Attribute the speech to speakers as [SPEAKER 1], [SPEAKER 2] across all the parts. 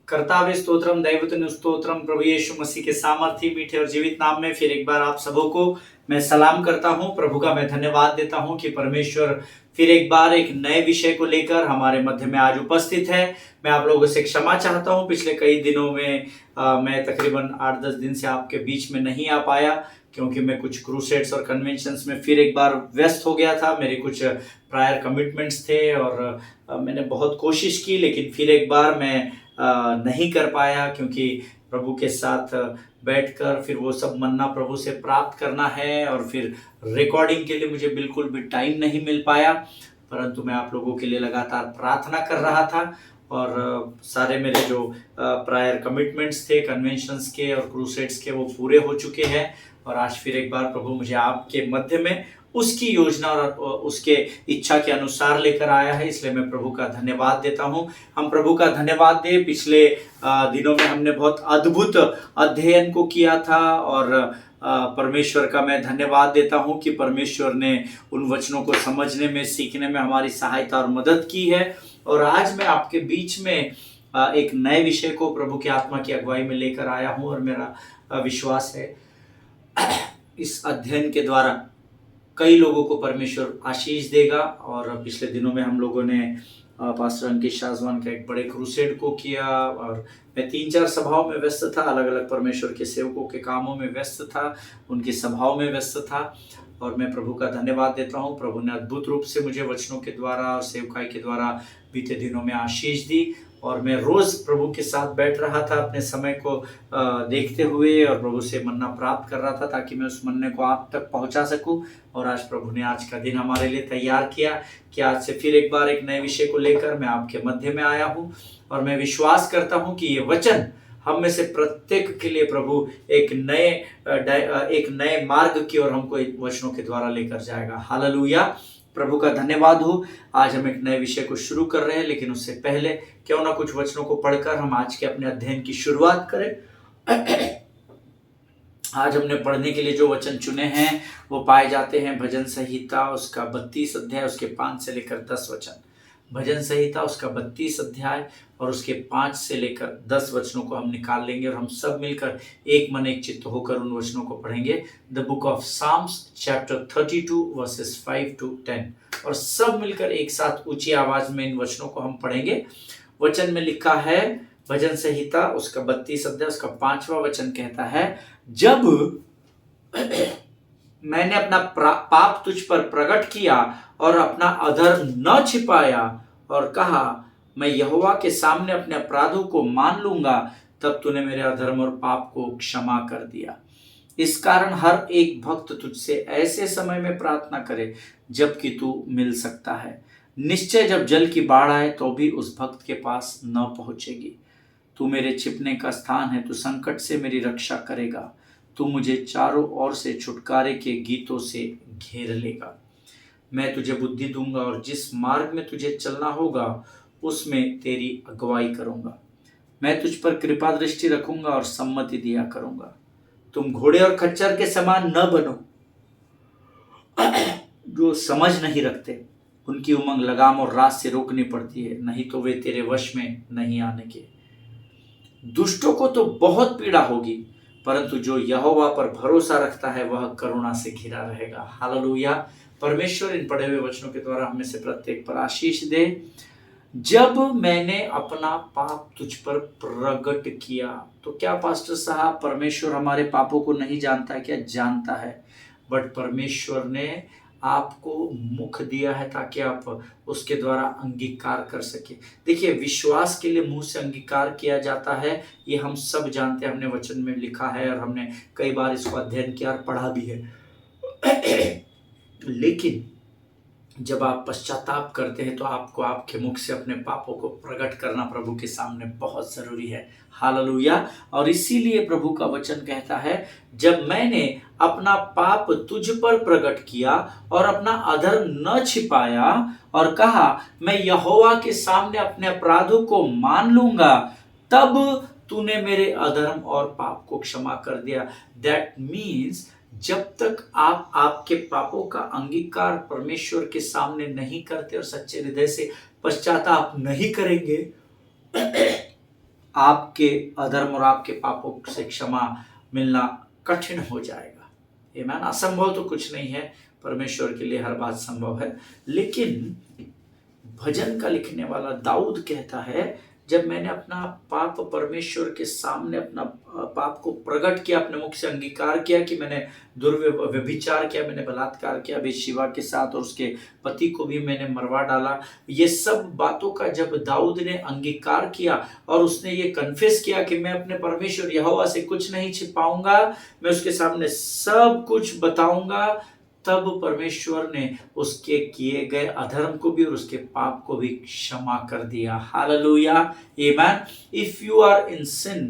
[SPEAKER 1] कर्तावे स्तोत्रम दैवतनु स्तोत्रम प्रभु यीशु मसीह के सामर्थी मीठे और जीवित नाम में फिर एक बार आप सबों को मैं सलाम करता हूं। प्रभु का मैं धन्यवाद देता हूं कि परमेश्वर फिर एक बार एक नए विषय को लेकर हमारे मध्य में आज उपस्थित है। मैं आप लोगों से क्षमा चाहता हूं, पिछले कई दिनों में मैं तकरीबन 8-10 दिन से आपके बीच में नहीं आ पाया, क्योंकि मैं कुछ क्रूसेड्स और कन्वेंशंस में फिर एक बार व्यस्त हो गया था। मेरे कुछ प्रायर कमिटमेंट्स थे और मैंने बहुत कोशिश की, लेकिन फिर एक बार मैं नहीं कर पाया, क्योंकि प्रभु के साथ बैठकर फिर वो सब मन्ना प्रभु से प्राप्त करना है और फिर रिकॉर्डिंग के लिए मुझे बिल्कुल भी टाइम नहीं मिल पाया। परंतु मैं आप लोगों के लिए लगातार प्रार्थना कर रहा था और सारे मेरे जो प्रायर कमिटमेंट्स थे कन्वेंशंस के और क्रूसेड्स के, वो पूरे हो चुके हैं। और आज फिर एक बार प्रभु मुझे आपके मध्य में उसकी योजना और उसके इच्छा के अनुसार लेकर आया है, इसलिए मैं प्रभु का धन्यवाद देता हूं। हम प्रभु का धन्यवाद दें। पिछले दिनों में हमने बहुत अद्भुत अध्ययन को किया था और परमेश्वर का मैं धन्यवाद देता हूं कि परमेश्वर ने उन वचनों को समझने में, सीखने में हमारी सहायता और मदद की है। और आज मैं आपके बीच में एक नए विषय को प्रभु की आत्मा की अगुवाई में लेकर आया हूं और मेरा विश्वास है इस अध्ययन के द्वारा कई लोगों को परमेश्वर आशीष देगा। और पिछले दिनों में हम लोगों ने पास्टर अंकित शाजवान का एक बड़े क्रूसेड को किया और मैं 3-4 सभाओं में व्यस्त था, अलग अलग परमेश्वर के सेवकों के कामों में व्यस्त था, उनकी सभाओं में व्यस्त था। और मैं प्रभु का धन्यवाद देता हूँ। प्रभु ने अद्भुत रूप से मुझे वचनों के द्वारा और सेवकाई के द्वारा बीते दिनों में आशीष दी और मैं रोज प्रभु के साथ बैठ रहा था, अपने समय को देखते हुए और प्रभु से मन्ना प्राप्त कर रहा था, ताकि मैं उस मन्ने को आप तक पहुंचा सकूं। और आज प्रभु ने आज का दिन हमारे लिए तैयार किया कि आज से फिर एक बार एक नए विषय को लेकर मैं आपके मध्य में आया हूं। और मैं विश्वास करता हूं कि ये वचन हम में से प्रत्येक के लिए प्रभु एक नए मार्ग की ओर हमको वचनों के द्वारा लेकर जाएगा। हालेलुया, प्रभु का धन्यवाद हो। आज हम एक नए विषय को शुरू कर रहे हैं, लेकिन उससे पहले क्यों ना कुछ वचनों को पढ़कर हम आज के अपने अध्ययन की शुरुआत करें। आज हमने पढ़ने के लिए जो वचन चुने हैं वो पाए जाते हैं भजन संहिता उसका 32 अध्याय उसके 5 से लेकर 10 वचन। भजन संहिता उसका 32 अध्याय और उसके 5 से लेकर 10 वचनों को हम निकाल लेंगे और हम सब मिलकर एक मन एक चित्त होकर उन वचनों को पढ़ेंगे। The book of Psalms chapter 32 verses 5 to 10 और सब मिलकर एक साथ ऊंची आवाज में इन वचनों को हम पढ़ेंगे। वचन में लिखा है, भजन संहिता उसका 32 अध्याय उसका 5वां वचन कहता है, जब मैंने अपना पाप तुझ पर प्रकट किया और अपना अधर्म न छिपाया और कहा मैं यहोवा के सामने अपने अपराधों को मान लूंगा, तब तूने मेरे अधर्म और पाप को क्षमा कर दिया। इस कारण हर एक भक्त तुझसे ऐसे समय में प्रार्थना करे जबकि तू मिल सकता है। निश्चय जब जल की बाढ़ आए तो भी उस भक्त के पास न पहुंचेगी। तू मेरे छिपने का स्थान है, तू संकट से मेरी रक्षा करेगा। तू मुझे चारों ओर से छुटकारे के गीतों से घेर लेगा। मैं तुझे बुद्धि दूंगा और जिस मार्ग में तुझे चलना होगा उसमें तेरी अगुवाई करूंगा। मैं तुझ पर कृपा दृष्टि रखूंगा और सम्मति दिया करूंगा। तुम घोड़े और खच्चर के समान न बनो जो समझ नहीं रखते। उनकी उमंग लगाम और रात से रोकनी पड़ती है, नहीं तो वे तेरे वश में नहीं आने के। दुष्टों को तो बहुत पीड़ा होगी, परंतु जो यहोवा पर भरोसा रखता है वह करुणा से घिरा रहेगा। हालेलुया। परमेश्वर इन पढ़े हुए वचनों के द्वारा हमें से प्रत्येक पर आशीष दे। जब मैंने अपना पाप तुझ पर प्रकट किया, तो क्या पास्टर साहब परमेश्वर हमारे पापों को नहीं जानता है? क्या जानता है, बट परमेश्वर ने आपको मुख दिया है ताकि आप उसके द्वारा अंगीकार कर सके। देखिए, विश्वास के लिए मुंह से अंगीकार किया जाता है, ये हम सब जानते हैं, हमने वचन में लिखा है और हमने कई बार इसको अध्ययन किया और पढ़ा भी है। लेकिन जब आप पश्चाताप करते हैं तो आपको आपके मुख से अपने पापों को प्रकट करना प्रभु के सामने बहुत जरूरी है। हालेलुया। और इसीलिए प्रभु का वचन कहता है, जब मैंने अपना पाप तुझ पर प्रकट किया और अपना अधर्म न छिपाया और कहा मैं यहोवा के सामने अपने अपराधों को मान लूंगा, तब तूने मेरे अधर्म और पाप को क्षमा कर दिया। दैट मीन्स जब तक आप आपके पापों का अंगीकार परमेश्वर के सामने नहीं करते और सच्चे हृदय से पश्चाताप नहीं करेंगे, आपके अधर्म और आपके पापों से क्षमा मिलना कठिन हो जाएगा। आमीन। असंभव तो कुछ नहीं है, परमेश्वर के लिए हर बात संभव है। लेकिन भजन का लिखने वाला दाऊद कहता है, जब मैंने अपना पाप परमेश्वर के सामने अपना पाप को प्रकट किया, अपने मुख से अंगीकार किया कि मैंने व्यभिचार किया, मैंने बलात्कार किया बेशर्मी के साथ और उसके पति को भी मैंने मरवा डाला, ये सब बातों का जब दाऊद ने अंगीकार किया और उसने ये कन्फेस किया कि मैं अपने परमेश्वर यहोवा से कुछ नहीं छिपाऊंगा, मैं उसके सामने सब कुछ बताऊंगा, तब परमेश्वर ने उसके किए गए अधर्म को भी और उसके पाप को भी क्षमा कर दिया। Hallelujah, amen. If you are in sin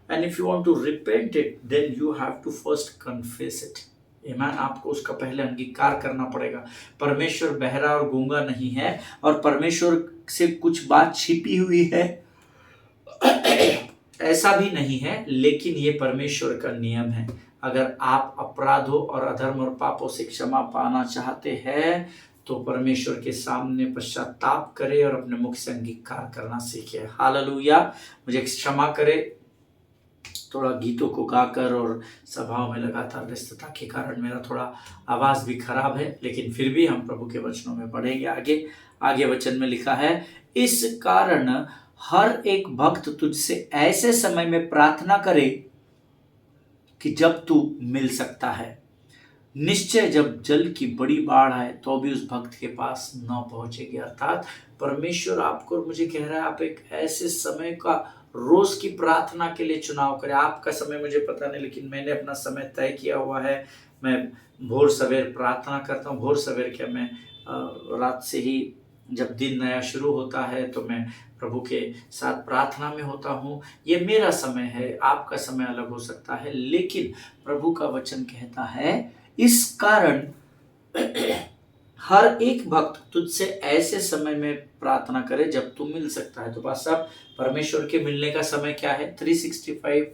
[SPEAKER 1] and if you want to repent it, then you have to first confess it. Amen. आपको उसका पहले अंगीकार करना पड़ेगा। परमेश्वर बहरा और गूंगा नहीं है और परमेश्वर से कुछ बात छिपी हुई है ऐसा भी नहीं है, लेकिन ये परमेश्वर का नियम है। अगर आप अपराधों और अधर्म और पापों से क्षमा पाना चाहते हैं तो परमेश्वर के सामने पश्चाताप करें और अपने मुख से अंगीकार करना सीखें। हालेलुया। मुझे क्षमा करें, थोड़ा गीतों को गाकर और सभाओं में लगातार व्यस्तता के कारण मेरा थोड़ा आवाज़ भी खराब है, लेकिन फिर भी हम प्रभु के वचनों में पढ़ेंगे। आगे वचन में लिखा है, इस कारण हर एक भक्त तुझसे ऐसे समय में प्रार्थना करे कि जब तू मिल सकता है। निश्चय जब जल की बड़ी बाढ़ आए तो भी उस भक्त के पास न पहुंचेगी। अर्थात परमेश्वर आपको और मुझे कह रहा है, आप एक ऐसे समय का रोज की प्रार्थना के लिए चुनाव करें। आपका समय मुझे पता नहीं, लेकिन मैंने अपना समय तय किया हुआ है। मैं भोर सवेर प्रार्थना करता हूँ। भोर सवेर क्या, मैं रात से ही जब दिन नया शुरू होता है तो मैं प्रभु के साथ प्रार्थना में होता हूँ। ये मेरा समय है, आपका समय अलग हो सकता है, लेकिन प्रभु का वचन कहता है, इस कारण हर एक भक्त तुझसे ऐसे समय में प्रार्थना करे जब तू मिल सकता है। तो बस अब परमेश्वर के मिलने का समय क्या है? 365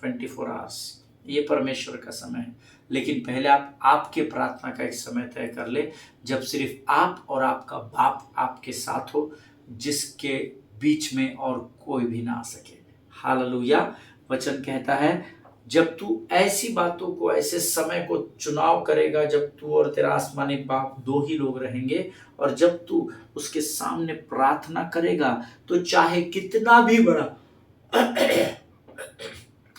[SPEAKER 1] 24 आवर्स, ये परमेश्वर का समय है। लेकिन पहले आप आपके प्रार्थना का एक समय तय कर ले, जब सिर्फ आप और आपका बाप आपके साथ हो, जिसके बीच में और कोई भी ना आ सके। हालेलुया। वचन कहता है, जब तू ऐसी बातों को, ऐसे समय को चुनाव करेगा जब तू और तेरा आसमानी बाप दो ही लोग रहेंगे, और जब तू उसके सामने प्रार्थना करेगा तो चाहे कितना भी बड़ा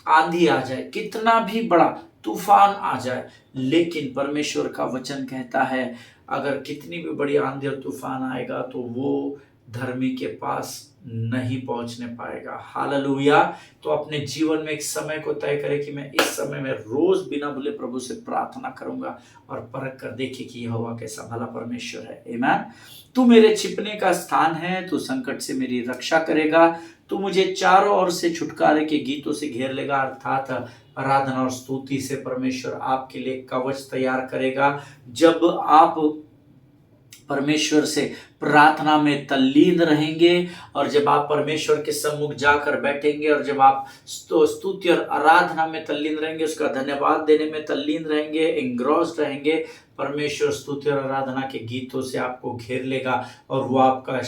[SPEAKER 1] आंधी आ जाए, कितना भी बड़ा तूफान आ जाए, लेकिन परमेश्वर का वचन कहता है, अगर कितनी भी बड़ी आंधी और तूफान आएगा तो वो धर्मी के पास नहीं पहुंचने पाएगा। हालेलुया। तो अपने जीवन में एक समय को तय करें कि मैं इस समय में रोज बिना भूले प्रभु से प्रार्थना करूंगा और परख कर देखिए कि यहोवा कैसा भला परमेश्वर है। आमीन। तू मेरे छिपने का स्थान है, तू संकट से मेरी रक्षा करेगा, तू मुझे चारों ओर से छुटकारे के गीतों से घेर लेगा। अर्थात आराधना और स्तुति से परमेश्वर आपके लिए कवच तैयार करेगा। जब आप परमेश्वर से प्रार्थना में तल्लीन रहेंगे और जब आप परमेश्वर के सम्मुख जाकर बैठेंगे और जब आप स्तुति और आराधना में तल्लीन रहेंगे, उसका धन्यवाद देने में तल्लीन रहेंगे, एंग्रॉस्ड रहेंगे, परमेश्वर स्तुति और आराधना के गीतों से आपको घेर लेगा और वो आपका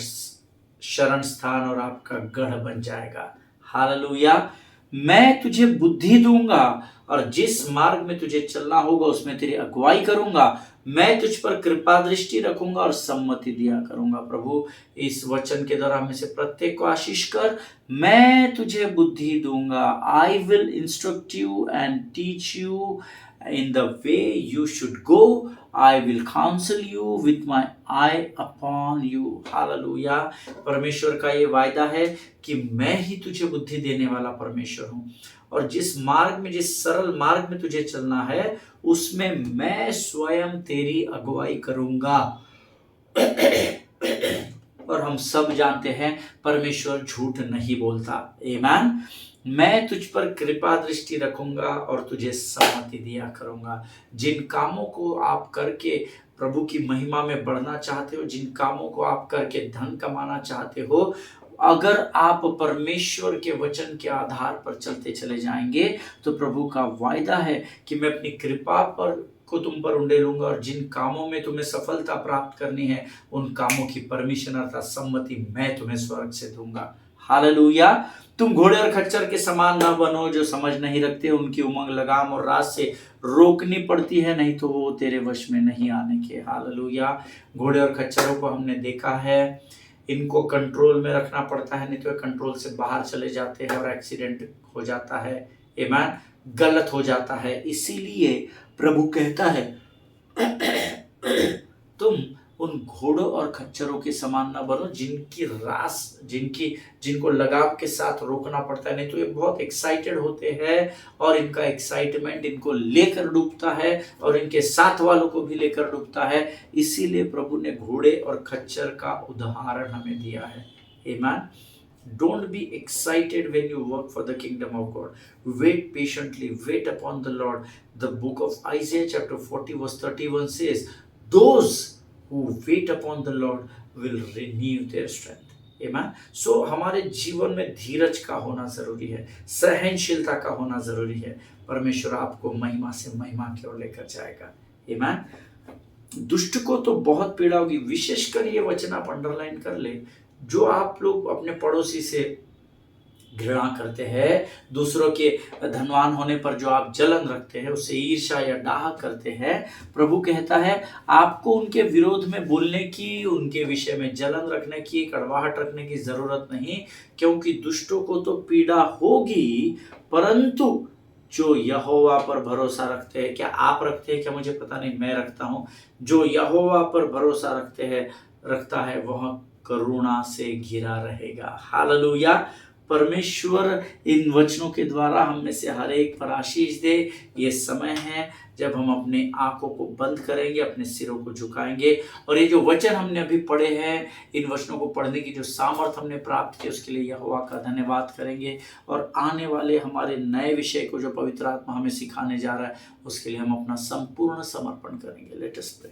[SPEAKER 1] शरण स्थान और आपका गढ़ बन जाएगा। हालेलुया। मैं तुझे बुद्धि दूंगा और जिस मार्ग में तुझे चलना होगा उसमें तेरी अगुवाई करूंगा। मैं तुझ पर कृपा दृष्टि रखूंगा और सम्मति दिया करूंगा। प्रभु इस वचन के द्वारा हमें से प्रत्येक को आशीष कर। मैं तुझे बुद्धि दूंगा, I will instruct you and teach you in the way you should go. I will counsel you with my eye upon you. Hallelujah. परमेश्वर का ये वायदा है कि मैं ही तुझे बुद्धि देने वाला परमेश्वर हूँ, और जिस मार्ग में, जिस सरल मार्ग में तुझे चलना है उसमें मैं स्वयं तेरी अगुवाई करूंगा। और हम सब जानते हैं परमेश्वर झूठ नहीं बोलता। आमीन। मैं तुझ पर कृपा दृष्टि रखूंगा और तुझे सम्मति दिया करूंगा। जिन कामों को आप करके प्रभु की महिमा में बढ़ना चाहते हो, जिन कामों को आप करके धन कमाना चाहते हो, अगर आप परमेश्वर के वचन के आधार पर चलते चले जाएंगे तो प्रभु का वायदा है कि मैं अपनी कृपा पर को तुम पर उंडेलूंगा, और जिन कामों में तुम्हें सफलता प्राप्त करनी है उन कामों की परमिशन अर्थात सम्मति मैं तुम्हें स्वर्ग से दूंगा। हालेलुया। तुम घोड़े और खच्चर के समान न बनो जो समझ नहीं रखते, उनकी उमंग लगाम और रात से रोकनी पड़ती है, नहीं तो वो तेरे वश में नहीं आने के। हालेलुया। घोड़े और खच्चरों को हमने देखा है, इनको कंट्रोल में रखना पड़ता है, नहीं तो कंट्रोल से बाहर चले जाते हैं और एक्सीडेंट हो जाता है, आमीन, गलत हो जाता है। इसीलिए प्रभु कहता है तुम उन घोड़ों और खच्चरों के समान न बनो जिनको लगाम के साथ रोकना पड़ता है, नहीं तो ये बहुत एक्साइटेड होते हैं और इनका एक्साइटमेंट इनको लेकर डूबता है और इनके साथ वालों को भी लेकर डूबता है। इसीलिए प्रभु ने घोड़े और खच्चर का उदाहरण हमें दिया है। आमीन। Don't be excited when you work for the kingdom of God. Wait patiently, wait upon the Lord. The book of Isaiah chapter 40 verse 31 says, those who wait upon the Lord will renew their strength. Amen. So हमारे जीवन में धीरज का होना जरूरी है, सहनशीलता का होना जरूरी है। परमेश्वर आपको महिमा से महिमा की ओर लेकर जाएगा। Amen. दुष्ट को तो बहुत पीड़ा होगी, विशेषकर ये वचन आप अंडरलाइन कर ले, जो आप लोग अपने पड़ोसी से घृणा करते हैं, दूसरों के धनवान होने पर जो आप जलन रखते हैं, उससे ईर्ष्या या डाह करते हैं, प्रभु कहता है आपको उनके विरोध में बोलने की, उनके विषय में जलन रखने की, कड़वाहट रखने की जरूरत नहीं, क्योंकि दुष्टों को तो पीड़ा होगी, परंतु जो यहोवा पर भरोसा रखते हैं, क्या आप रखते हैं? क्या मुझे पता नहीं, मैं रखता हूं। जो यहोवा पर भरोसा रखता है वह करुणा से घिरा रहेगा। हालेलुया। परमेश्वर इन वचनों के द्वारा हम में से हर एक पर आशीष दे। ये समय है जब हम अपने आंखों को बंद करेंगे, अपने सिरों को झुकाएंगे और ये जो वचन हमने अभी पढ़े हैं, इन वचनों को पढ़ने की जो सामर्थ हमने प्राप्त की, उसके लिए यहोवा का धन्यवाद करेंगे और आने वाले हमारे नए विषय को जो पवित्र आत्मा हमें सिखाने जा रहा है, उसके लिए हम अपना संपूर्ण समर्पण करेंगे। Let us pray.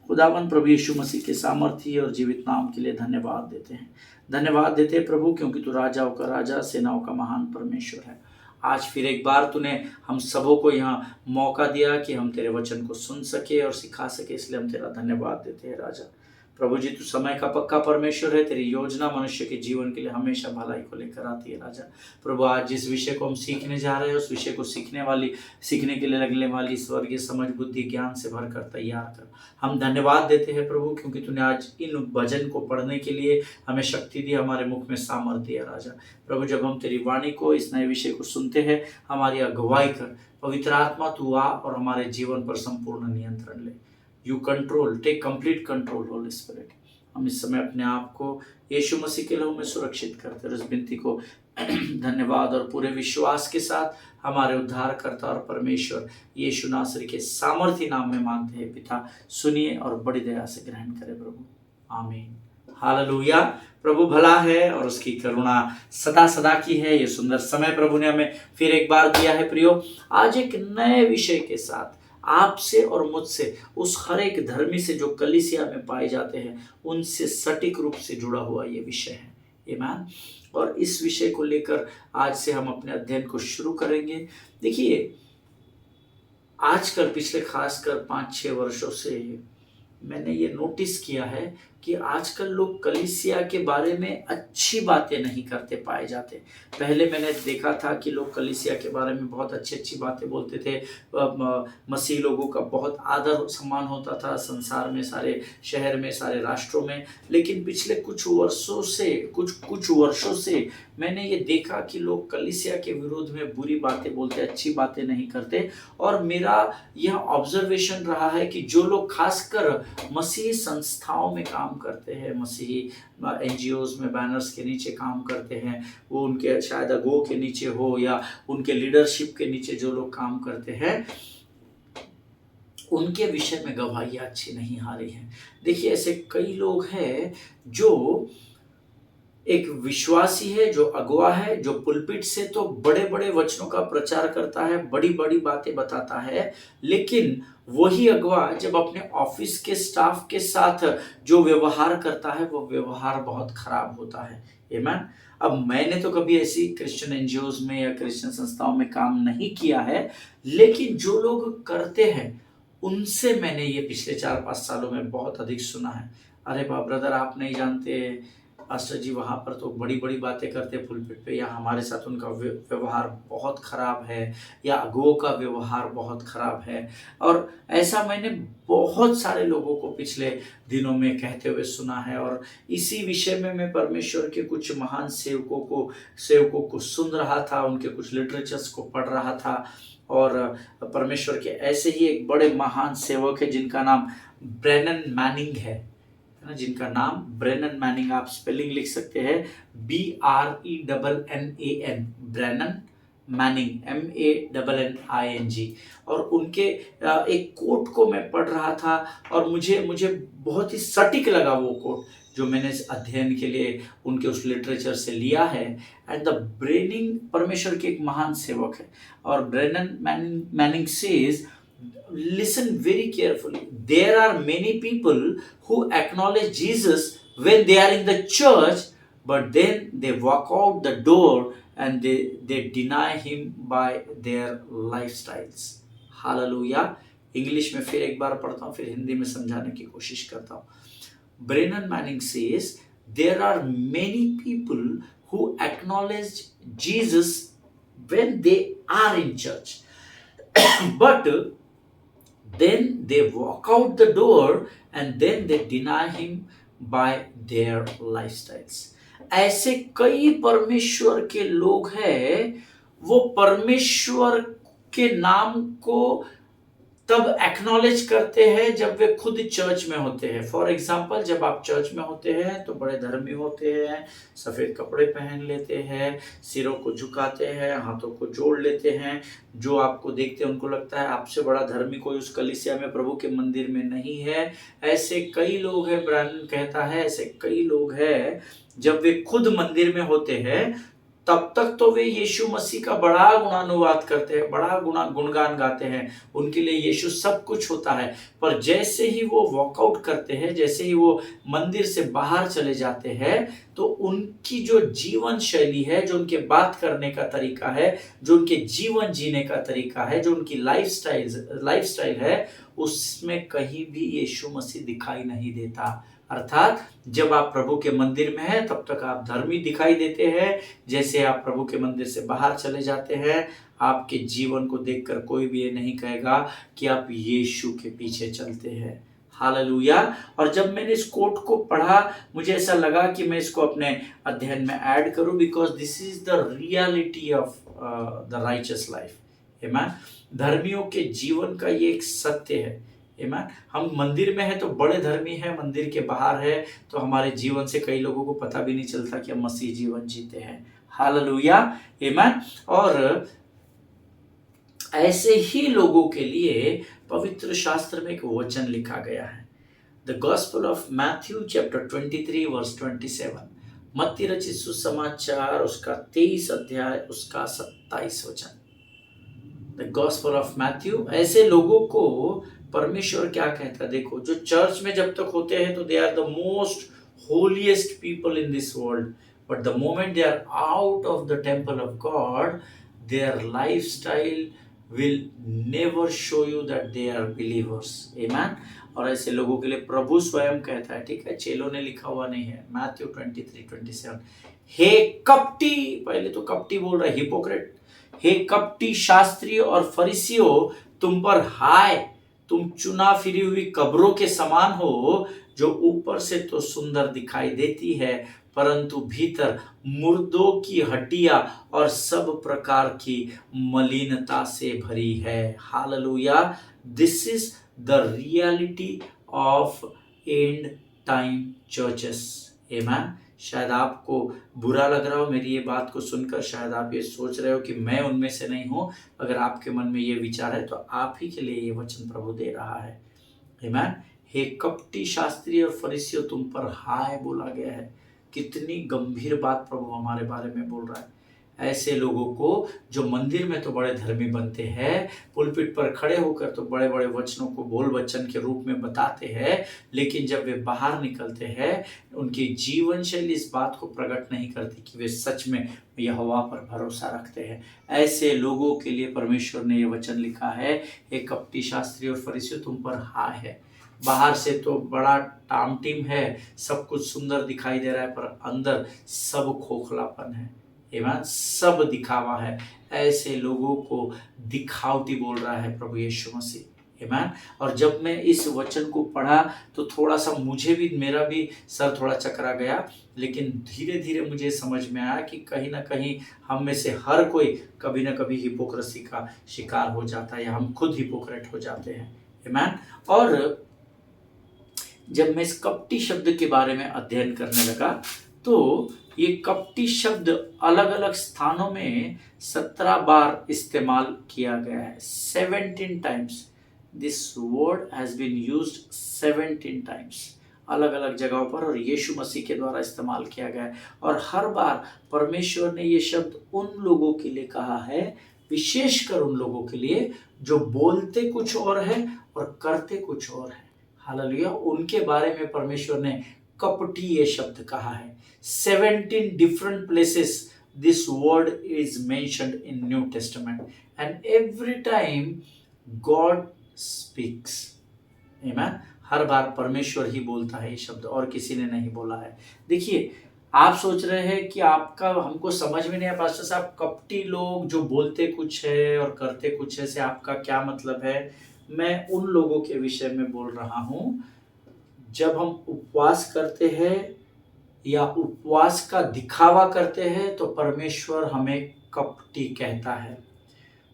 [SPEAKER 1] खुदावन प्रभु यीशु मसीह के सामर्थी और जीवित नाम के लिए धन्यवाद देते हैं। धन्यवाद देते हैं प्रभु, क्योंकि तू राजाओं का राजा, सेनाओं का महान परमेश्वर है। आज फिर एक बार तूने हम सबों को यहाँ मौका दिया कि हम तेरे वचन को सुन सके और सिखा सके, इसलिए हम तेरा धन्यवाद देते हैं राजा। प्रभु जी, तू समय का पक्का परमेश्वर है, तेरी योजना मनुष्य के जीवन के लिए हमेशा भलाई को लेकर आती है राजा। प्रभु, आज जिस विषय को हम सीखने जा रहे हैं, उस विषय को सीखने के लिए लगने वाली स्वर्गीय समझ, बुद्धि, ज्ञान से भरकर तैयार कर। हम धन्यवाद देते हैं प्रभु, क्योंकि तूने आज इन भजन को पढ़ने के लिए हमें शक्ति दी, हमारे मुख में सामर्थ्य दिया राजा। प्रभु, जब हम तेरी वाणी को, इस नए विषय को सुनते हैं, हमारी अगुवाई कर। पवित्र आत्मा तू आ और हमारे जीवन पर संपूर्ण नियंत्रण ले। You control, take complete control Holy Spirit. हम इस समय अपने आप को यीशु मसीह के लहू में सुरक्षित करते हैं। इस विनती को धन्यवाद और पूरे विश्वास के साथ हमारे उद्धारकर्ता और परमेश्वर यीशु नासरी के सामर्थी नाम में मांगते हैं पिता, सुनिए और बड़ी दया से ग्रहण करें प्रभु। आमीन। हालेलुया। प्रभु भला है और उसकी करुणा सदा सदा की है। ये सुंदर समय प्रभु ने हमें फिर एक बार दिया है प्रियो। आज एक नए विषय के साथ आपसे और मुझसे, उस हर एक धर्मी से जो कलीसिया में पाए जाते हैं, उनसे सटीक रूप से जुड़ा हुआ ये विषय है। आमीन। और इस विषय को लेकर आज से हम अपने अध्ययन को शुरू करेंगे। देखिए, आजकल पिछले खासकर 5-6 वर्षों से मैंने ये नोटिस किया है कि आजकल लोग कलीसिया के बारे में अच्छी बातें नहीं करते पाए जाते। पहले मैंने देखा था कि लोग कलीसिया के बारे में बहुत अच्छी बातें बोलते थे। मसीह लोगों का बहुत आदर सम्मान होता था संसार में, सारे शहर में, सारे राष्ट्रों में। लेकिन पिछले कुछ वर्षों से मैंने ये देखा कि लोग कलीसिया के विरोध में बुरी बातें बोलते, अच्छी बातें नहीं करते। और मेरा यह ऑब्जर्वेशन रहा है कि जो लोग खासकर मसीही संस्थाओं में काम करते हैं, मसीही एनजीओज में बैनर्स के नीचे काम करते हैं, वो उनके शायद अगुओं के नीचे हो या उनके लीडरशिप के नीचे जो लोग काम करते हैं, उनके विषय में गवाहियाँ अच्छी नहीं आ रही हैं। देखिए, ऐसे कई लोग हैं जो एक विश्वासी है, जो अगुआ है, जो पुलपिट से तो बड़े बड़े वचनों का प्रचार करता है, बड़ी बड़ी बातें बताता है, लेकिन वही अगुआ जब अपने ऑफिस के स्टाफ के साथ जो व्यवहार करता है, वो व्यवहार बहुत खराब होता है। आमीन। अब मैंने तो कभी ऐसी क्रिश्चियन एनजीओज में या क्रिश्चियन संस्थाओं में काम नहीं किया है, लेकिन जो लोग करते हैं उनसे मैंने ये पिछले 4-5 सालों में बहुत अधिक सुना है। अरे बाप ब्रदर, आप नहीं जानते, पास्टर जी वहाँ पर तो बड़ी बड़ी बातें करते पुलपिट पे, या हमारे साथ उनका व्यवहार बहुत खराब है, या अगुओं का व्यवहार बहुत खराब है। और ऐसा मैंने बहुत सारे लोगों को पिछले दिनों में कहते हुए सुना है। और इसी विषय में मैं परमेश्वर के कुछ महान सेवकों को सुन रहा था, उनके कुछ लिटरेचर्स को पढ़ रहा था। और परमेश्वर के ऐसे ही एक बड़े महान सेवक है जिनका नाम ब्रेनन मैनिंग है ना, जिनका नाम ब्रेनन मैनिंग, आप स्पेलिंग लिख सकते हैं BRENNAN, ब्रेनन मैनिंग, MANNING। और उनके एक कोट को मैं पढ़ रहा था और मुझे बहुत ही सटीक लगा वो कोट, जो मैंने इस अध्ययन के लिए उनके उस लिटरेचर से लिया है। एंड द ब्रेनिंग, परमेश्वर के एक महान सेवक है, और Brennan Manning says, listen very carefully, there are many people who acknowledge Jesus when they are in the church, but then they walk out the door and they deny him by their lifestyles. Hallelujah. English में फिर एक बार पढ़ता हूँ, फिर हिंदी में समझाने की कोशिश करता हूँ। Brennan Manning says there are many people who acknowledge Jesus when they are in church, but then they walk out the door and then they deny him by their lifestyles. ऐसे कई परमेश्वर के लोग हैं, वो परमेश्वर के नाम को तब एक्नॉलेज करते हैं जब वे खुद चर्च में होते हैं। फॉर एग्जाम्पल, जब आप चर्च में होते हैं तो बड़े धर्मी होते हैं, सफ़ेद कपड़े पहन लेते हैं, सिरों को झुकाते हैं, हाथों को जोड़ लेते हैं। जो आपको देखते हैं उनको लगता है आपसे बड़ा धर्मी कोई उस कलीसिया में, प्रभु के मंदिर में नहीं है। ऐसे कई लोग हैं, ब्रैनन कहता है, ऐसे कई लोग हैं जब वे खुद मंदिर में होते हैं तब तक तो वे यीशु मसीह का बड़ा गुणानुवाद करते हैं, बड़ा गुणगान गाते हैं, उनके लिए यीशु सब कुछ होता है। पर जैसे ही वो वॉकआउट करते हैं, जैसे ही वो मंदिर से बाहर चले जाते हैं, तो उनकी जो जीवन शैली है, जो उनके बात करने का तरीका है, जो उनके जीवन जीने का तरीका है, जो उनकी लाइफस्टाइल है, उसमें कहीं भी यीशु मसीह दिखाई नहीं देता। अर्थात जब आप प्रभु के मंदिर में हैं तब तक आप धर्मी दिखाई देते हैं, जैसे आप प्रभु के मंदिर से बाहर चले जाते हैं, आपके जीवन को देखकर कोई भी ये नहीं कहेगा कि आप यीशु के पीछे चलते हैं। हालेलुया। और जब मैंने इस कोट को पढ़ा, मुझे ऐसा लगा कि मैं इसको अपने अध्ययन में ऐड करूं, because this is the reality of the righteous life. आमीन। धर्मियों के जीवन का ये एक सत्य है। आमीन। हम मंदिर में हैं तो बड़े धर्मी हैं, मंदिर के बाहर है तो हमारे जीवन से कई लोगों को पता भी नहीं चलता कि हम मसीह जीवन जीते हैं। हालेलुया। आमीन। और ऐसे ही लोगों के लिए पवित्र शास्त्र में एक वचन लिखा गया है। The gospel of Matthew chapter 23 verse 27, मत्ती रचित सुसमाचार उसका 23 अध्याय उसका 27 वचन। द गॉस्पेल ऑफ मैथ्यू, ऐसे लोगों को परमेश्वर क्या कहता है, देखो, जो चर्च में जब तक होते हैं तो they are the most holiest people in this world, but the moment they are out of the temple of God, their lifestyle will never show you that they are believers. Amen. और ऐसे लोगों के लिए प्रभु स्वयं कहता है, ठीक है, चेलों ने लिखा हुआ नहीं है, मैथ्यू 23:27, हे कपटी, पहले तो कपटी बोल रहा है, हिपोक्रेट, हे कपटी शास्त्री और फरीसियों, तुम पर हाय, तुम चुना फिरी हुई कब्रों के समान हो, जो ऊपर से तो सुंदर दिखाई देती है परंतु भीतर मुर्दों की हड्डियां और सब प्रकार की मलिनता से भरी है। Hallelujah. This is the reality of and time churches. आमीन। शायद आपको बुरा लग रहा हो मेरी ये बात को सुनकर, शायद आप ये सोच रहे हो कि मैं उनमें से नहीं हूं। अगर आपके मन में ये विचार है तो आप ही के लिए ये वचन प्रभु दे रहा है। आमीन। हे कपटी शास्त्री और फरीसियों, तुम पर हाय बोला गया है। कितनी गंभीर बात प्रभु हमारे बारे में बोल रहा है। ऐसे लोगों को जो मंदिर में तो बड़े धर्मी बनते हैं, पुलपिट पर खड़े होकर तो बड़े बड़े वचनों को बोल वचन के रूप में बताते हैं, लेकिन जब वे बाहर निकलते हैं उनकी जीवन शैली इस बात को प्रकट नहीं करती कि वे सच में यहोवा पर भरोसा रखते हैं। ऐसे लोगों के लिए परमेश्वर ने यह वचन लिखा है, एक कपटी शास्त्री और फरीसियों, तुम पर हाय है। बाहर से तो बड़ा टाम टीम है, सब कुछ सुंदर दिखाई दे रहा है, पर अंदर सब खोखलापन है। आमीन, सब दिखावा है। ऐसे लोगों को दिखावटी बोल रहा है प्रभु यीशु मसीह। आमीन। और जब मैं इस वचन को पढ़ा तो थोड़ा सा मुझे भी, मेरा भी सर थोड़ा चकरा गया, लेकिन धीरे धीरे मुझे समझ में आया कि कहीं ना कहीं हम में से हर कोई कभी ना कभी हिपोक्रेसी का शिकार हो जाता है, या हम खुद हिपोक्रेट हो जाते हैं। आमीन। और जब मैं इस कपटी शब्द के बारे में अध्ययन करने लगा तो ये कपटी शब्द अलग अलग स्थानों में 17 बार इस्तेमाल किया गया है। 17 times this word has been used 17 times, अलग अलग जगहों पर, और यीशु मसीह के द्वारा इस्तेमाल किया गया है। और हर बार परमेश्वर ने ये शब्द उन लोगों के लिए कहा है, विशेषकर उन लोगों के लिए जो बोलते कुछ और है और करते कुछ और है। हालेलुया। उनके बारे में परमेश्वर ने कपटी ये शब्द कहा है। 17 different places this word is mentioned in New Testament, and every time God speaks. Amen. हर बार परमेश्वर ही बोलता है ये शब्द, और किसी ने नहीं बोला है। देखिए, आप सोच रहे हैं कि आपका, हमको समझ में नहीं आया पास्टर साहब, कपटी लोग जो बोलते कुछ है और करते कुछ है से आपका क्या मतलब है? मैं उन लोगों के विषय में बोल रहा हूं, जब हम उपवास करते हैं या उपवास का दिखावा करते हैं तो परमेश्वर हमें कपटी कहता है।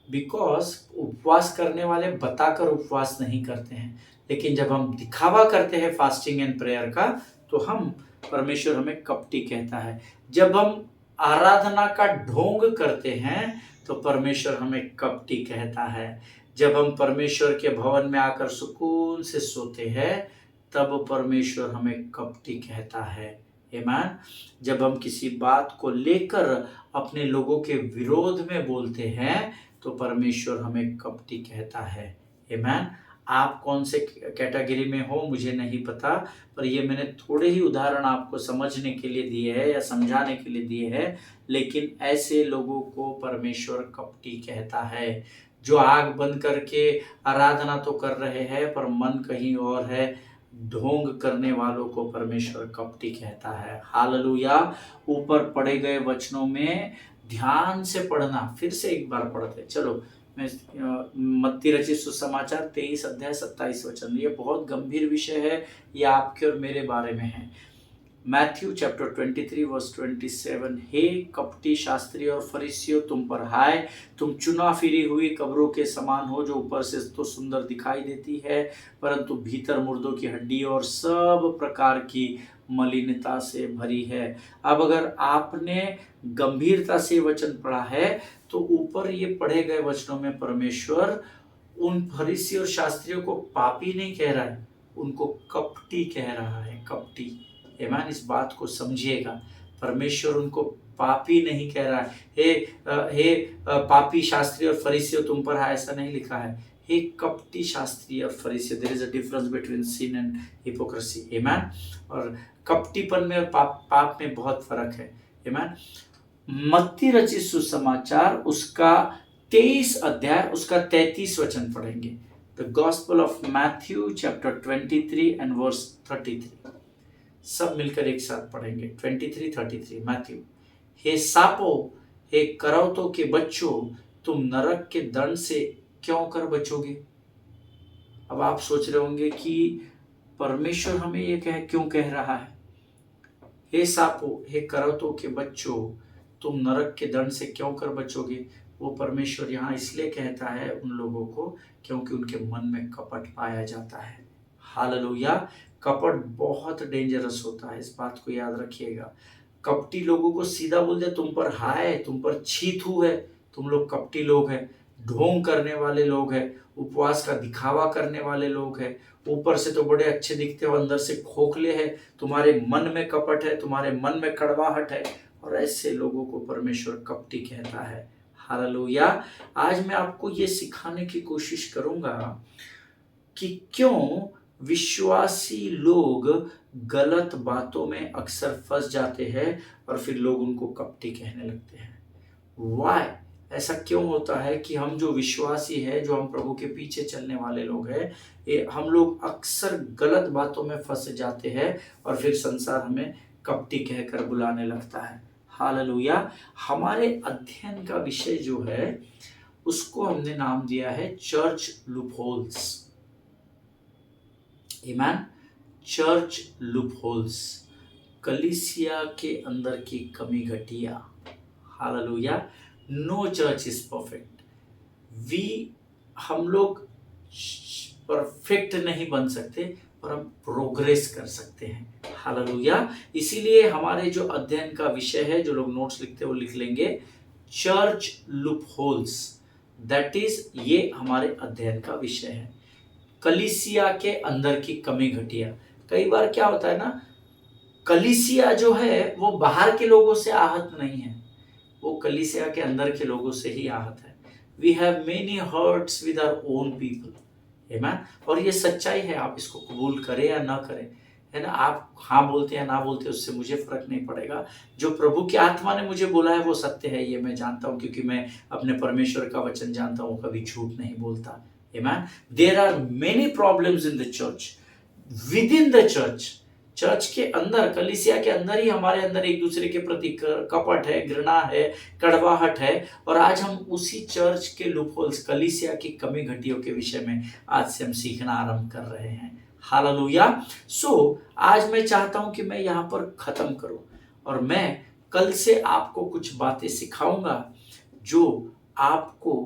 [SPEAKER 1] बिकॉज उपवास करने वाले बताकर उपवास नहीं करते हैं, लेकिन जब हम दिखावा करते हैं फास्टिंग एंड प्रेयर का, तो हम, परमेश्वर हमें कपटी कहता है। जब हम आराधना का ढोंग करते हैं तो परमेश्वर हमें कपटी कहता है। जब हम परमेश्वर के भवन में आकर सुकून से सोते हैं तब परमेश्वर हमें कपटी कहता है। आमीन। जब हम किसी बात को लेकर अपने लोगों के विरोध में बोलते हैं तो परमेश्वर हमें कपटी कहता है। आमीन। आप कौन से कैटेगरी में हो मुझे नहीं पता, पर ये मैंने थोड़े ही उदाहरण आपको समझने के लिए दिए हैं या समझाने के लिए दिए हैं, लेकिन ऐसे लोगों को परमेश्वर कपटी कहता है, जो आग बंद करके आराधना तो कर रहे हैं पर मन कहीं और है। ढोंग करने वालों को परमेश्वर कपटी कहता है। हालेलुया। ऊपर पढ़े गए वचनों में ध्यान से पढ़ना, फिर से एक बार पढ़ते चलो। मैं मत्ती रचित सुसमाचार 23 अध्याय 27 वचन, ये बहुत गंभीर विषय है, ये आपके और मेरे बारे में है। मैथ्यू चैप्टर 23 वर्स 27, हे कपटी शास्त्री और फरीसियों, तुम पर हाय, तुम चुना फिरी हुई कब्रों के समान हो, जो ऊपर से तो सुंदर दिखाई देती है परंतु भीतर मुर्दों की हड्डी और सब प्रकार की मलिनता से भरी है। अब अगर आपने गंभीरता से वचन पढ़ा है तो ऊपर ये पढ़े गए वचनों में परमेश्वर उन फरीसी और शास्त्रियों को पापी नहीं कह रहा है, उनको कपटी कह रहा है। कपटी। आमीन। इस बात को समझिएगा, परमेश्वर उनको पापी नहीं कह रहा है। हे पापी शास्त्री और फरीसियों तुम पर है, ऐसा नहीं लिखा है। हे कपटी शास्त्री और फरीसियों, there is a difference between sin and hypocrisy. Amen. और कपटीपन में और पाप में बहुत फर्क है। आमीन। मत्ती रचित सुसमाचार उसका 23 अध्याय उसका 33 वचन पढ़ेंगे। The gospel of Matthew chapter 23 and verse 33, सब मिलकर एक साथ पढ़ेंगे। 23:33 मैथ्यू। हे सापो, हे करौतों के बच्चों, तुम नरक के दंड से क्यों कर बचोगे? अब आप सोच रहे होंगे कि परमेश्वर हमें ये क्यों कह रहा है? हे सापो, हे करौतों के बच्चों, तुम नरक के दंड से क्यों कर बचोगे? वो परमेश्वर यहाँ इसलिए कहता है उन लोगों को क्योंकि उनके मन में कपट पाया जाता है। हालेलुया। कपट बहुत डेंजरस होता है, इस बात को याद रखिएगा। कपटी लोगों को सीधा बोल दे, तुम पर हाय, तुम पर छी थू है, तुम लोग कपटी लोग हैं, ढोंग करने वाले लोग हैं, उपवास का दिखावा करने वाले लोग हैं, ऊपर से तो बड़े अच्छे दिखते हो, अंदर से खोखले हैं, तुम्हारे मन में कपट है, तुम्हारे मन में कड़वाहट है, और ऐसे लोगों को परमेश्वर कपटी कहता है। हालेलुया। आज मैं आपको ये सिखाने की कोशिश करूंगा कि क्यों विश्वासी लोग गलत बातों में अक्सर फंस जाते हैं और फिर लोग उनको कपटी कहने लगते हैं। वाई? ऐसा क्यों होता है कि हम जो विश्वासी है, जो हम प्रभु के पीछे चलने वाले लोग हैं, ये हम लोग अक्सर गलत बातों में फंस जाते हैं और फिर संसार हमें कपटी कहकर बुलाने लगता है। हालेलुया। हमारे अध्ययन का विषय जो है उसको हमने नाम दिया है चर्च लूपहोल्स। आमीन। चर्च लूपहोल्स, कलीसिया के अंदर की कमी घटिया। हालेलुया। No church is perfect. हम लोग परफेक्ट नहीं बन सकते पर हम प्रोग्रेस कर सकते हैं। हालेलुया। इसीलिए हमारे जो अध्ययन का विषय है, जो लोग नोट्स लिखते हैं वो लिख लेंगे, चर्च लूपहोल्स। दैट इज, ये हमारे अध्ययन का विषय है, कलीसिया के अंदर की कमी घटिया। कई बार क्या होता है ना, कलीसिया जो है वो बाहर के लोगों से आहत नहीं है, वो कलीसिया के अंदर के लोगों से ही आहत है। We have many hurts with our own people. आमीन। और ये सच्चाई है, आप इसको कबूल करें या ना करें, है ना। आप हाँ बोलते हैं ना बोलते, उससे मुझे फर्क नहीं पड़ेगा। जो प्रभु की आत्मा ने मुझे बोला है वो सत्य है, ये मैं जानता हूँ, क्योंकि मैं अपने परमेश्वर का वचन जानता हूँ, कभी झूठ नहीं बोलता। आमीन। There are many problems in the church, within the church. Church के अंदर, कलीसिया के अंदर ही हमारे अंदर एक दूसरे के प्रति कपट है, घृणा है, कड़वाहट है। और आज हम उसी चर्च के लूपहोल्स, कलीसिया की कमी घटियों के विषय में आज से हम सीखना आरंभ कर रहे हैं। हालेलुया। आज मैं चाहता हूं कि मैं यहाँ पर खत्म करूं और मैं कल से आपको कुछ बातें सिखाऊंगा जो आपको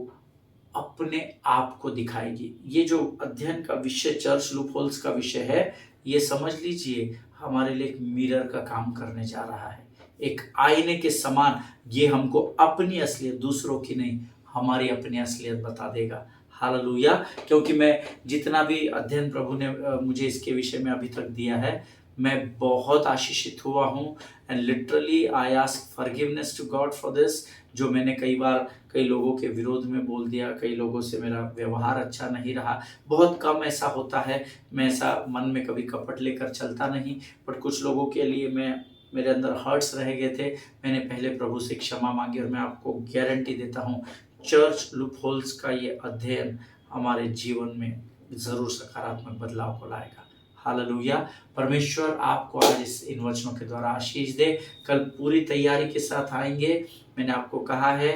[SPEAKER 1] अपने आप को दिखाएगी। ये जो अध्ययन का विषय चर्च लूपहोल्स का विषय है, ये समझ लीजिए हमारे लिए एक मिरर का काम करने जा रहा है, एक आईने के समान। ये हमको अपनी असलियत, दूसरों की नहीं, हमारी अपनी असलियत बता देगा। हालेलुया। क्योंकि मैं जितना भी अध्ययन प्रभु ने मुझे इसके विषय में अभी तक दिया है, मैं बहुत आशीषित हुआ हूँ। And literally I ask forgiveness to God for this. जो मैंने कई बार कई लोगों के विरोध में बोल दिया, कई लोगों से मेरा व्यवहार अच्छा नहीं रहा, बहुत कम ऐसा होता है। मैं ऐसा मन में कभी कपट लेकर चलता नहीं, बट कुछ लोगों के लिए मेरे अंदर हर्ट्स रह गए थे। मैंने पहले प्रभु से क्षमा मांगी और मैं आपको गारंटी देता हूँ, चर्च लूपहोल्स का ये अध्ययन हमारे जीवन में जरूर सकारात्मक बदलाव को लाएगा। हालेलुया। परमेश्वर आपको आज इन वचनों के द्वारा आशीष दे। कल पूरी तैयारी के साथ आएंगे। मैंने आपको कहा है,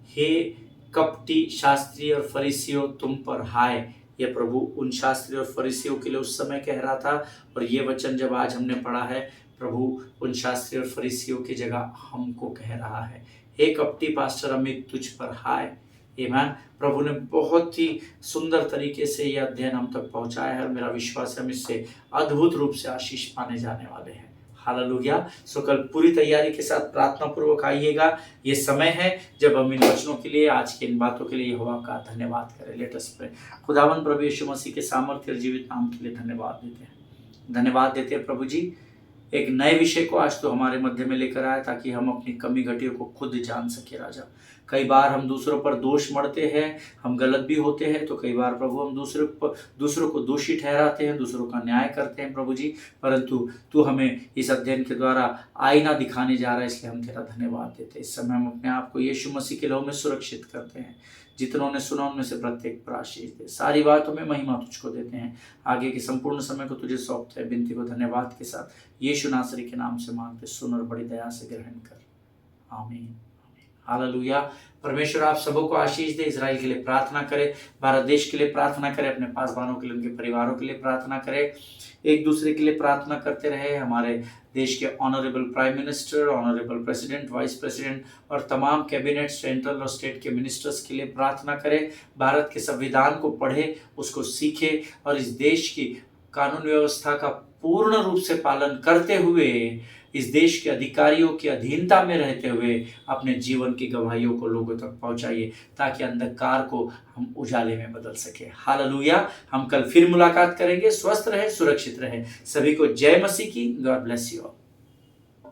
[SPEAKER 1] हे कपटी शास्त्री और फरीसियों तुम पर हाय। ये प्रभु उन शास्त्री और फरीसियों के लिए उस समय कह रहा था, और ये वचन जब आज हमने पढ़ा है, प्रभु उन शास्त्री और फरीसियों की जगह हमको कह रहा है, हे कपटी पास्टर अमित तुझ पर हाय। आमीन। प्रभु ने बहुत ही सुंदर तरीके से यह अध्ययन हम तक पहुंचाया है और मेरा विश्वास है हम इससे अद्भुत रूप से आशीष पाने जाने वाले हैं। हालेलुया। कल पूरी तैयारी के साथ प्रार्थना पूर्वक आइएगा। ये समय है जब हम इन वचनों के लिए, आज की इन बातों के लिए यहोवा का धन्यवाद करें। Let us pray. खुदावंद प्रभु यीशु मसीह के सामर्थ्य और जीवित नाम के लिए धन्यवाद देते हैं, धन्यवाद देते हैं प्रभु जी। एक नए विषय को आज तो हमारे मध्य में लेकर आए ताकि हम अपनी कमी घटियों को खुद जान सके राजा। कई बार हम दूसरों पर दोष मढ़ते हैं, हम गलत भी होते हैं, तो कई बार प्रभु हम दूसरों को दोषी ठहराते हैं, दूसरों का न्याय करते हैं प्रभु जी। परंतु तू हमें इस अध्ययन के द्वारा आईना दिखाने जा रहा है, इसलिए हम तेरा धन्यवाद देते हैं। इस समय हम अपने आप को यीशु मसीह के लहू में सुरक्षित करते हैं। जितनों ने सुना उनमें से प्रत्येक पर आशीष दे। सारी बातों में महिमा तुझको देते हैं। आगे के संपूर्ण समय को तुझे सौंपते हैं। बिनती को धन्यवाद के साथ यीशु नासरी के नाम से मांगते, सुन और बड़ी दया से ग्रहण कर। आमीन। हालेलुया। परमेश्वर आप सबों को आशीष दे। इजराइल के लिए प्रार्थना करें, भारत देश के लिए प्रार्थना करें, अपने पासवानों के लिए, उनके परिवारों के लिए प्रार्थना करें, एक दूसरे के लिए प्रार्थना करते रहे। हमारे देश के honourable prime minister, honourable president, vice president और तमाम कैबिनेट, सेंट्रल और स्टेट के मिनिस्टर्स के लिए प्रार्थना करें। भारत के संविधान को पढ़े, उसको सीखे और इस देश की कानून व्यवस्था का पूर्ण रूप से पालन करते हुए, इस देश के अधिकारियों की अधीनता में रहते हुए अपने जीवन की गवाहियों को लोगों तक पहुंचाइए, ताकि अंधकार को हम उजाले में बदल सके। हालेलुया। हम कल फिर मुलाकात करेंगे। स्वस्थ रहे, सुरक्षित रहे। सभी को जय मसीह की। God bless you all.